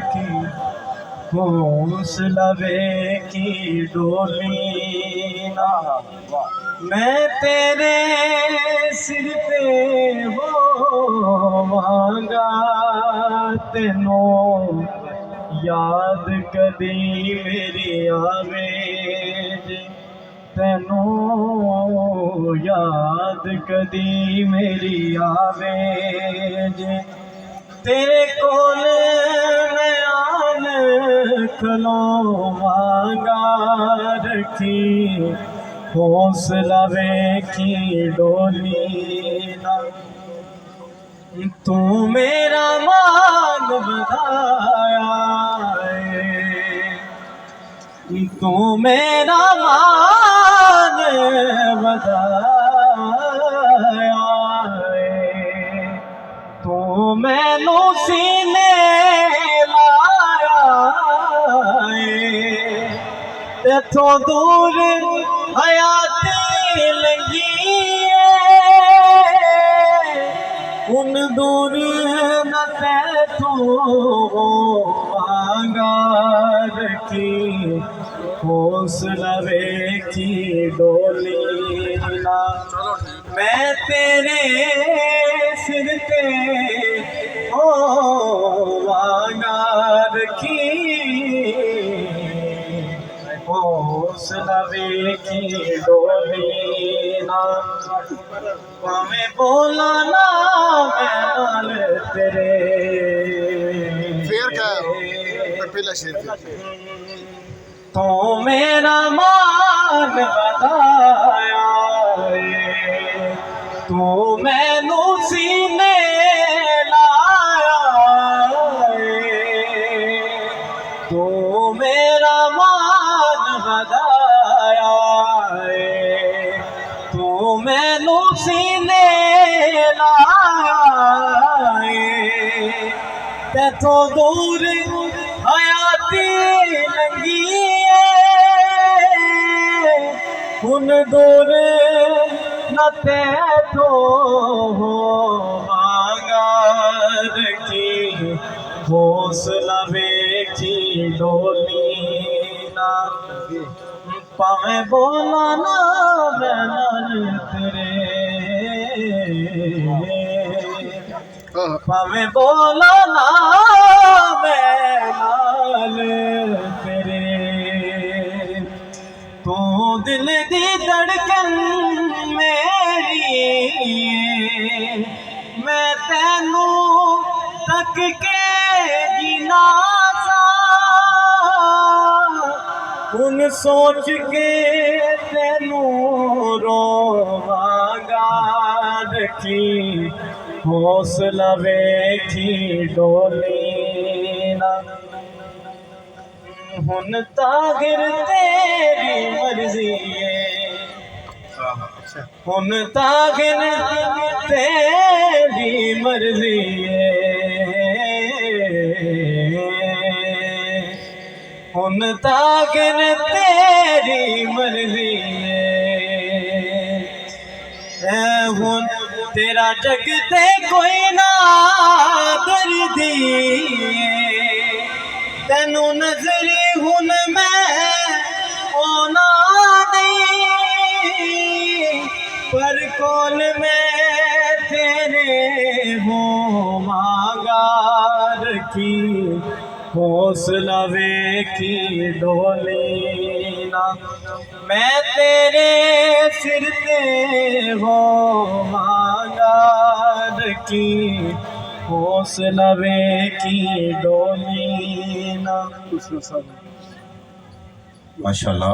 की हौसला की डोली ना, मैं तेरे सिर पे हो मांगा तेनो याद कदी मेरी आवे, तेनो याद कदी मेरी आवे। तेरे कोल मैं आन खलोवांगा, रखी हौसला की डोली ना, तू मेरा मान बढ़ाया, तू मेरा मान बढ़ाया, तू मैनू सीने लाया, तेथों दूर हयाती लगी उन दूर न तेथों मांगा, रखी हौसला की डोली ना, मैं तेरे सिर पे हो मांगा, रखी हौसला की डोली ना, भावें बोला ना मैं नाल तेरे। फिर क्या पहला शेर तो मेरा मान बढ़ाया, तू मैनू सीने लाया, तू मेरा मान बढ़ाया, तू मैनू सीने लाया, तेथों दूर हयाती लंगी उन दूर न तेथों मांगा, रखी हौसला की डोली ना, पावे बोला ना मैं नाल तेरे, पावे बोला ना मैं नाल तेरे। तू दिल दी धड़कन मेरी, मैं तेनू तक के जीना सा, उन सोच के तेनू रोवांगा, रखी हौसला की डोली ना, हुन ताहिर तेरी मर्जी है, हुन ताहिर तेरी मर्जी है, हुन ताहिर तेरी मर्जी है, हुन तेरा जग ते कोई ना दर्दी, तेनू नजरी हुन मैं ओना नहीं, पर कौन मैं तेरे हो मांगा, रखी हौसला की डोली ना, मैं तेरे सिर पे हो मांगा, रखी हौसला की डोली ना। माशाल्लाह।